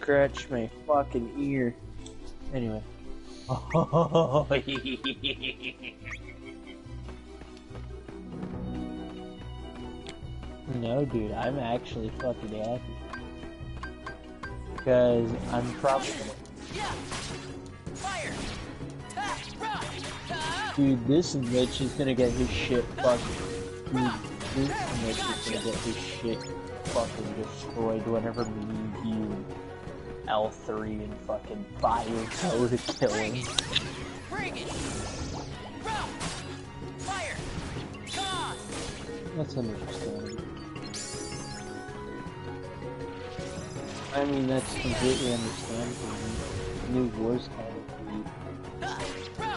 scratch my fucking ear. Anyway. No, dude, I'm actually fucking happy. Because I'm probably Dude, this Lich is gonna get his shit fucking... Dude, this Lich is gonna get his shit fucking destroyed whenever me you L3 and fucking fire go to kill him. That's understandable. I mean, that's completely understandable. New Wars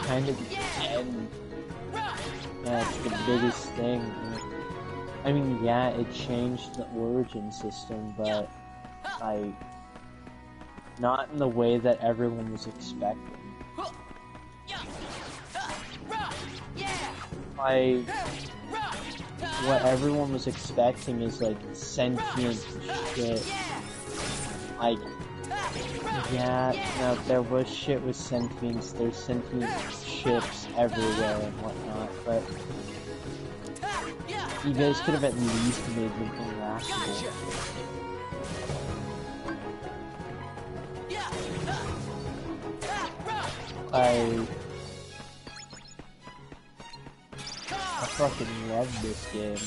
kind of the end. That's the biggest thing. I mean, yeah, it changed the origin system, but not in the way that everyone was expecting. What everyone was expecting is like sentient shit. Like, yeah, no, there was shit with sentience, there's sentient ships everywhere and whatnot, but you guys could have at least made them interactable. I fucking love this game,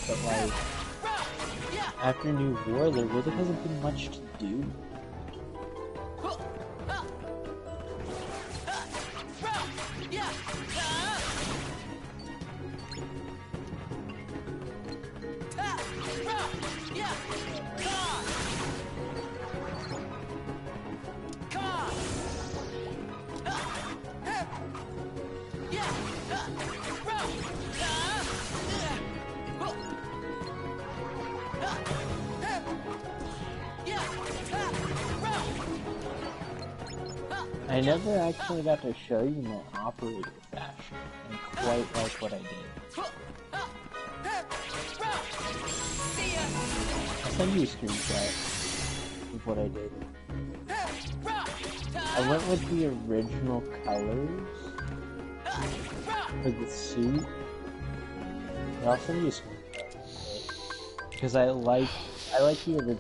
but like, after New War, there really hasn't been much to do. I never actually got to show you my operator fashion, and quite like what I did. I'll send you a screenshot of what I did. I went with the original colors for the suit. But I'll send you a screenshot. Because I like the original,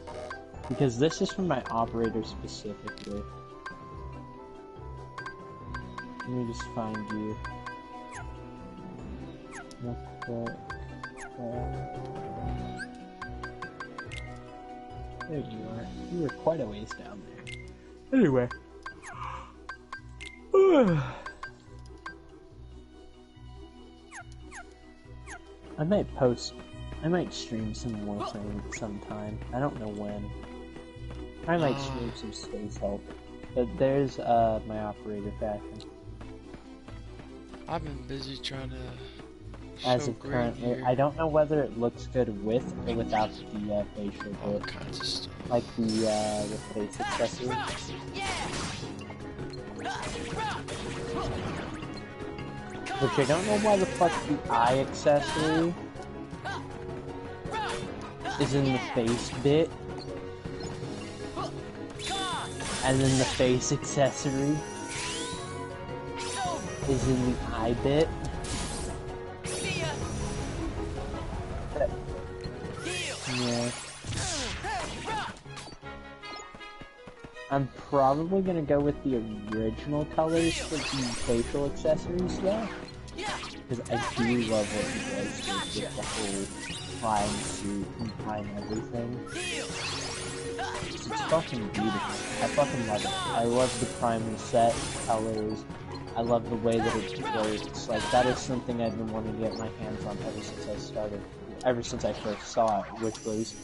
because this is from my operator specifically. Let me just find you. There you are. You were quite a ways down there. Anyway. I might stream some more things sometime. I don't know when. I might stream some Space Help. But there's my operator fashion. I've been busy trying to As of currently, I don't know whether it looks good with or without the facial all bit. kinds of stuff. Like the face accessory. Which I don't know why the fuck the eye accessory is in the face bit. And then the face accessory is in the eye bit. Yeah. I'm probably gonna go with the original colors for the facial accessories though. Because I do love what you guys did with the whole flying suit and flying everything. It's fucking beautiful. I fucking love it. I love the Prime set colors. I love the way that it works. Like, that is something I've been wanting to get my hands on ever since I first saw it, which was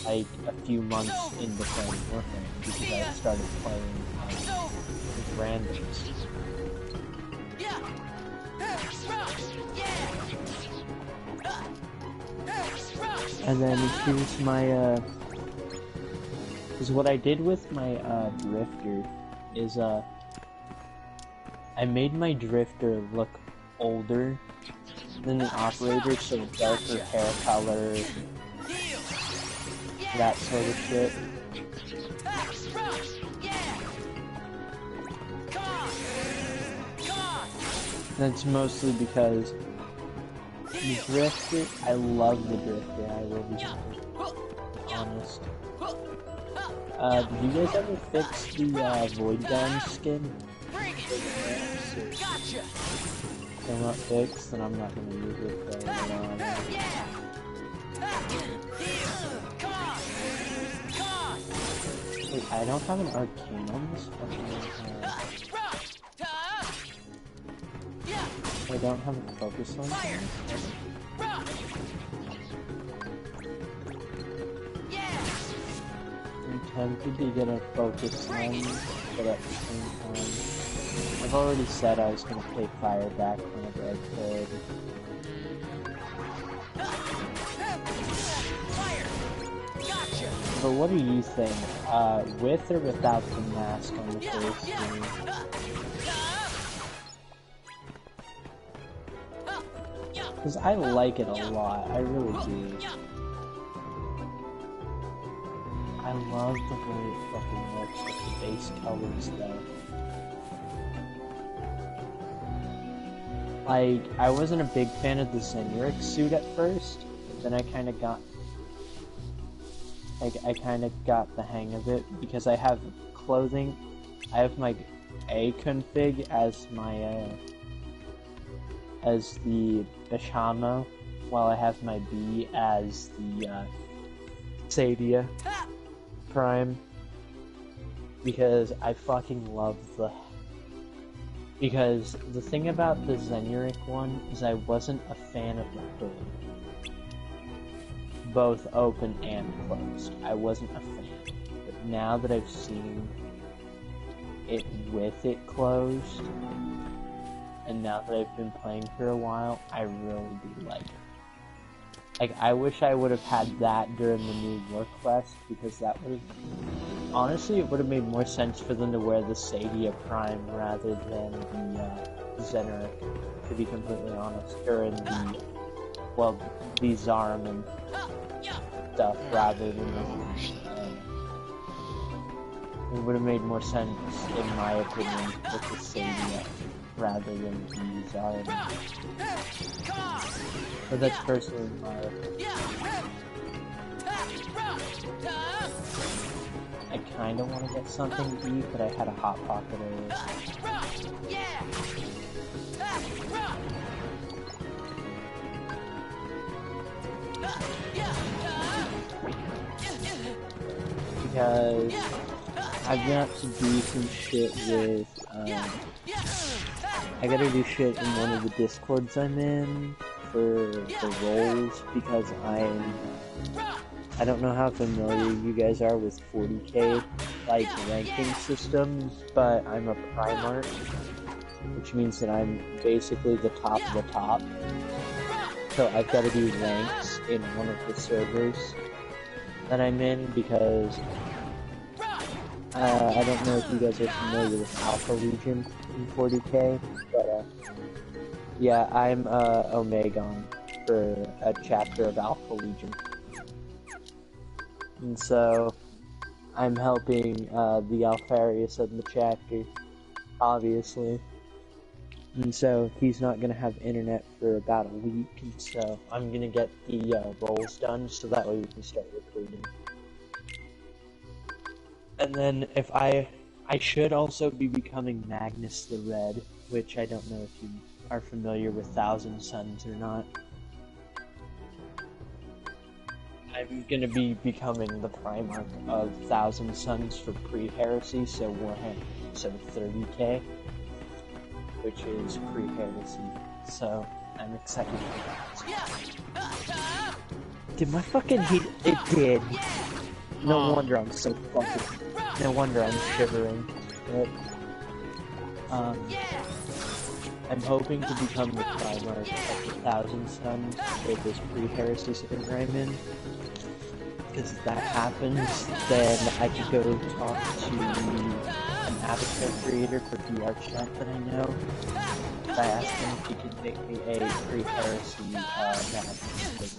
like a few months into playing Warframe, because I started playing with randoms. And then here's my because what I did with my drifter is I made my drifter look older than the operator, so darker hair color, that sort of shit. That's mostly because the Drifter, I love the Drifter, I will be honest. Did you guys ever fix the Void Gun skin? Still not fixed, then I'm not gonna use it for later on. Wait, I don't have an arcane on this fucking I don't have a focus on this. I'm tempted to get a focus on, but at the same time, I've already said I was gonna play fire back whenever I could. But what do you think? With or without the mask on the face screen? Because I like it a lot, I really do. I love the way it fucking looks with the base colors though. Like, I wasn't a big fan of the Zenuric suit at first, but then I kinda got the hang of it, because I have clothing, I have my A config as my, as the Bashamo, while I have my B as the, Sadia Prime, because I fucking love because the thing about the Zenuric one is I wasn't a fan of the hood. Both open and closed. I wasn't a fan. But now that I've seen it with it closed, and now that I've been playing for a while, I really do like it. Like, I wish I would have had that during the new War Quest, because that would have... Honestly, it would have made more sense for them to wear the Sadia Prime rather than the Zenuric, to be completely honest. Or in the... well, the Zarman stuff rather than the... it would have made more sense, in my opinion, with the Sadia rather than the Zarman. But that's personally my opinion. I kinda wanna get something deep, but I had a Hot Pocket earlier. Because I've got to do some shit with, I gotta do shit in one of the Discords I'm in for the roles, because I don't know how familiar you guys are with 40k, like, ranking systems, but I'm a Primarch, which means that I'm basically the top of the top. So I've got to do ranks in one of the servers that I'm in, because I don't know if you guys are familiar with Alpha Legion in 40k, but yeah, I'm Omegon for a chapter of Alpha Legion. And so, I'm helping the Alpharius of the chapter, obviously. And so, he's not gonna have internet for about a week, and so I'm gonna get the roles done, so that way we can start recruiting. And then, if I should also be becoming Magnus the Red, which I don't know if you are familiar with Thousand Suns or not. I'm gonna be becoming the Primarch of Thousand Suns for pre-heresy, so Warhammer, so 30k, which is pre-heresy, so I'm excited for that. Did my fucking heat? It did. No wonder I'm so fucking. No wonder I'm shivering. But, I'm hoping to become the Primarch of the Thousand Suns for this pre-heresy server I'm in. Because if that happens, then I can go talk to an avatar creator for VR chat that I know. I asked him if he could make me a pre-heresy Magnus.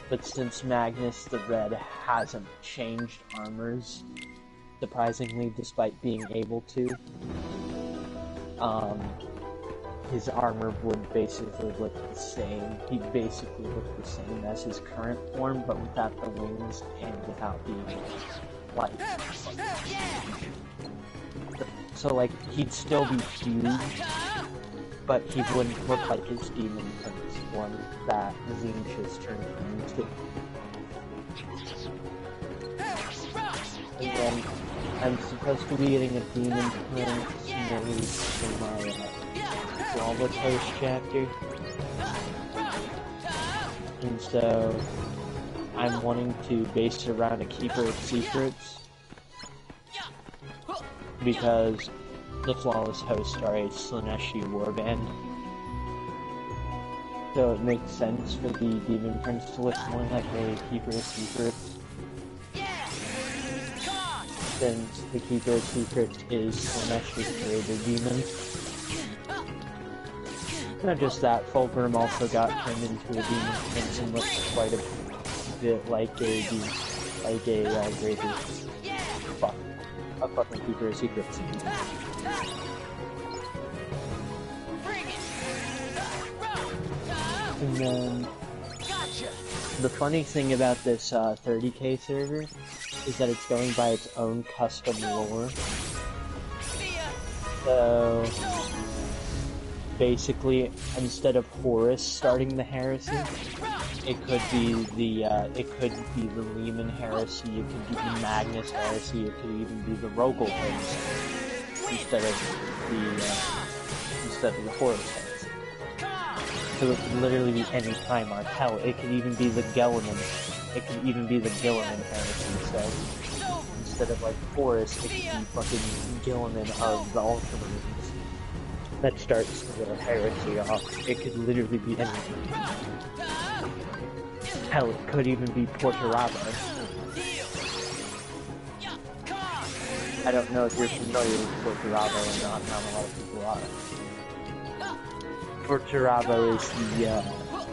But since Magnus the Red hasn't changed armors, surprisingly, despite being able to, his armor would basically look the same. He'd basically look the same as his current form, but without the wings and without the light. So like, he'd still be huge, but he wouldn't look like his demon prince form that Zinch has turned him into. And then I'm supposed to be getting a demon prince made for my Lava Coast chapter. And so I'm wanting to base it around a Keeper of Secrets, because the Flawless Host are a Slaneshi warband. So it makes sense for the Demon Prince to look more like a Keeper of Secrets, since the Keeper of Secrets is Slaneshi's creator demon. Not just that, Fulgrim also got turned into a Demon Prince and looks quite a bit like a greater a fucking Keeper of Secrets. And then the funny thing about this 30k server is that it's going by its own custom lore. So basically, instead of Horus starting the heresy, it could be the Lehman heresy, it could be the Magnus heresy, it could even be the Rogel heresy instead of the Horus heresy. So it could literally be any Primarch. Hell, it could even be the Gilliman. It could even be the Gilliman heresy. So instead of like Horus, it could be fucking Gilliman of the Ultramarines that starts the heresy off. It could literally be anything. Hell, it could even be Portorabo. I don't know if you're familiar with Portorabo or not a lot of people are. Portorabo is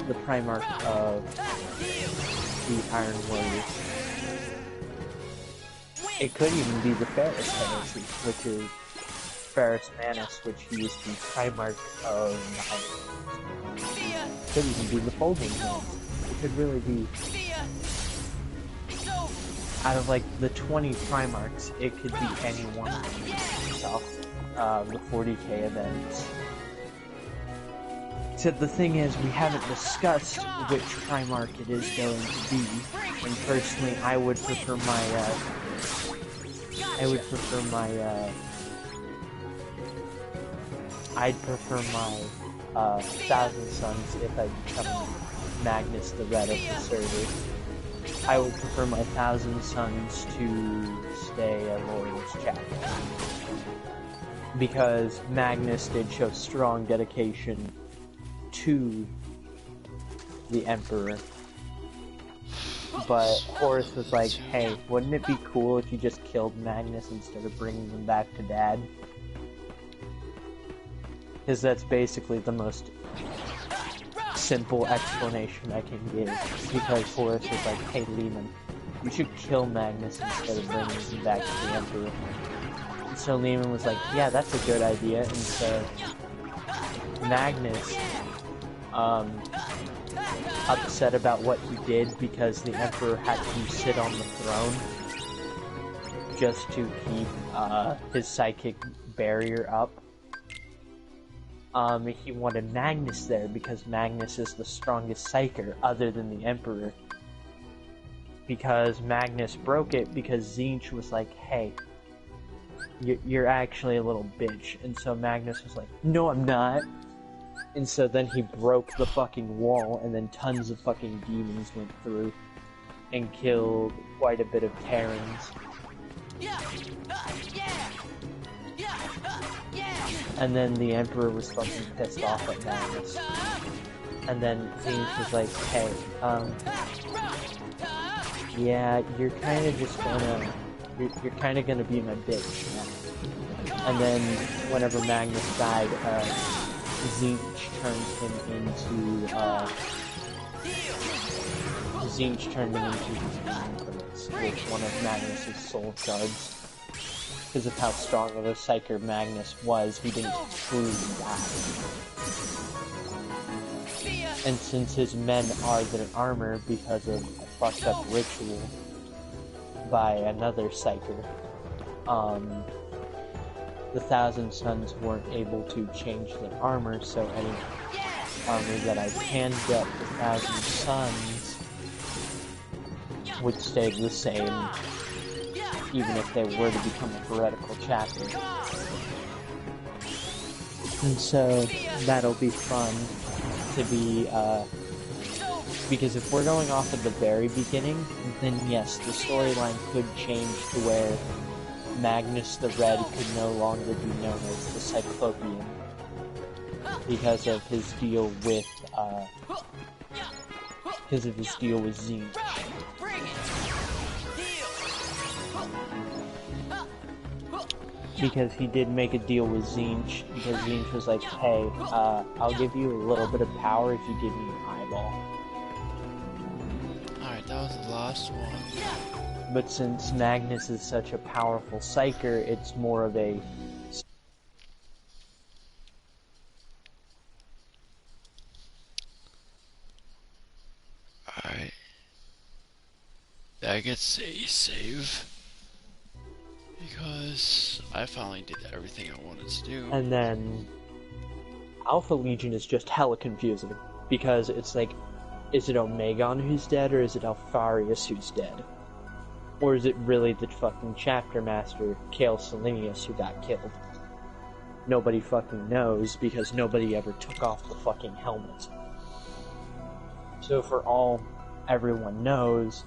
the Primarch of the Iron Warriors. It could even be the Ferris heresy, which is Ferris Manus, which he is the Primarch of the Iron Warriors. It could even be the Folding Hands. It could really be, out of like the 20 Primarchs, it could be any one of them. The 40k events. Except the thing is, we haven't discussed which Primarch it is going to be, and personally, I'd prefer my Thousand Sons if I become Magnus the Red of the server. I would prefer my Thousand Sons to stay a Loyalist chapter, because Magnus did show strong dedication to the Emperor, but Horus was like, hey, wouldn't it be cool if you just killed Magnus instead of bringing him back to Dad? Because that's basically the most simple explanation I can give, because Horus was like, hey Lehman, you should kill Magnus instead of bringing him back to the Emperor. And so Lehman was like, yeah, that's a good idea, and so Magnus upset about what he did because the Emperor had to sit on the throne just to keep his psychic barrier up. He wanted Magnus there because Magnus is the strongest psyker other than the Emperor. Because Magnus broke it because Zinch was like, hey, you're actually a little bitch. And so Magnus was like, no I'm not. And so then he broke the fucking wall, and then tons of fucking demons went through and killed quite a bit of Terrans. And then the Emperor was fucking pissed off at Magnus. And then Zinch was like, hey, yeah, you're kinda just gonna, you're kinda gonna be my bitch now. And then, whenever Magnus died, Zinch turned him into his Demon Prince with one of Magnus's soul shards. because of how strong of a psyker Magnus was, he didn't truly die. And since his men are their armor because of a fucked up ritual by another psyker, the Thousand Sons weren't able to change their armor, so any armor that I can get for Thousand Sons would stay the same, even if they were to become a heretical chapter. And so, that'll be fun to be, because if we're going off at the very beginning, then yes, the storyline could change to where Magnus the Red could no longer be known as the Cyclopean because of his deal with Zinch. Because he did make a deal with Zinch, because Zinch was like, hey, I'll give you a little bit of power if you give me an eyeball. Alright, that was the last one. But since Magnus is such a powerful psyker, it's more of a... Alright. That gets a save. Because I finally did everything I wanted to do. And then... Alpha Legion is just hella confusing. Because it's like, is it Omegon who's dead, or is it Alpharius who's dead? Or is it really the fucking chapter master, Kale Selenius, who got killed? Nobody fucking knows, because nobody ever took off the fucking helmet. So for all everyone knows,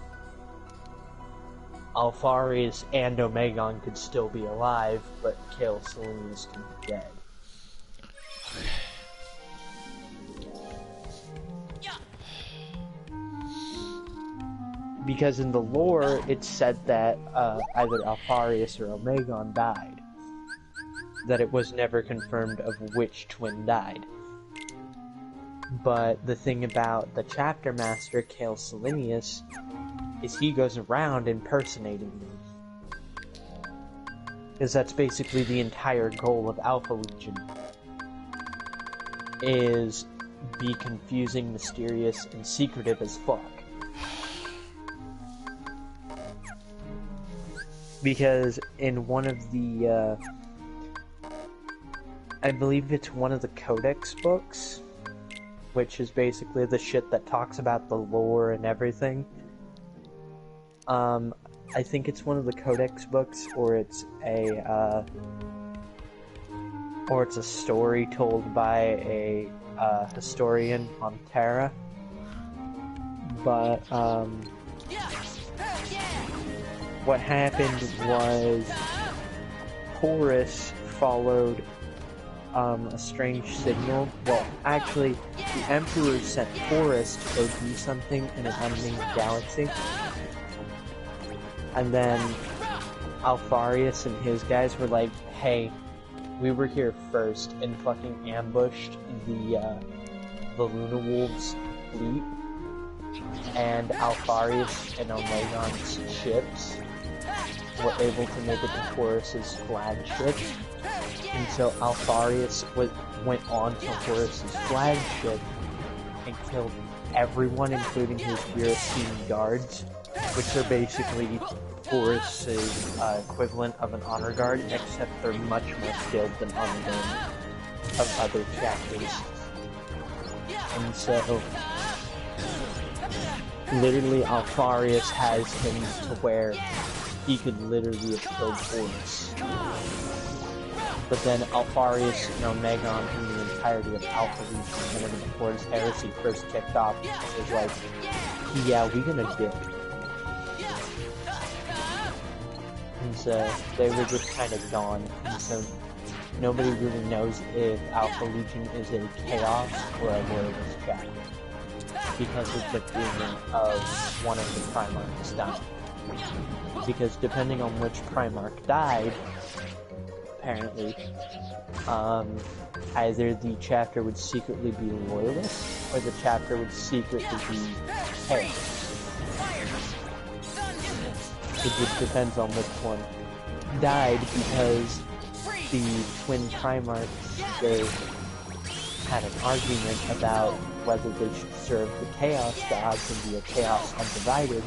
Alpharius and Omegon could still be alive, but Kale Selenius could be dead. Because in the lore, it's said that either Alpharius or Omegon died. That it was never confirmed of which twin died. But the thing about the chapter master, Kale Selenius, is he goes around impersonating them. Because that's basically the entire goal of Alpha Legion. Is be confusing, mysterious, and secretive as fuck. Because in one of the, I believe it's one of the Codex books, which is basically the shit that talks about the lore and everything. I think it's one of the Codex books, or it's a story told by a historian on Terra. But what happened was Horus followed a strange signal. Well, actually, the Emperor sent Horus to go do something in an unnamed galaxy. And then Alpharius and his guys were like, hey, we were here first and fucking ambushed the Luna Wolves fleet. And Alpharius and Omegon's ships were able to make it to Horus's flagship. And so Alpharius went on to Horus's flagship and killed everyone, including his European guards, which are basically Horus's equivalent of an honor guard, except they're much more skilled than honor guard of other chapters. And so, literally Alpharius has him to where he could literally have killed Horus. But then Alpharius and Omegon and the entirety of Alpha Legion, whenever the Horus Heresy first kicked off, was like, yeah, we gonna dip. And so they were just kind of gone. And so nobody really knows if Alpha Legion is a chaos or a loyalist chapter, because of the rumor of one of the Primarchs dying. Because depending on which Primarch died, apparently, either the chapter would secretly be loyalist, or the chapter would secretly be chaos. It just depends on which one. died because the twin Primarchs, they had an argument about whether they should serve the Chaos Gods and be a Chaos Undivided,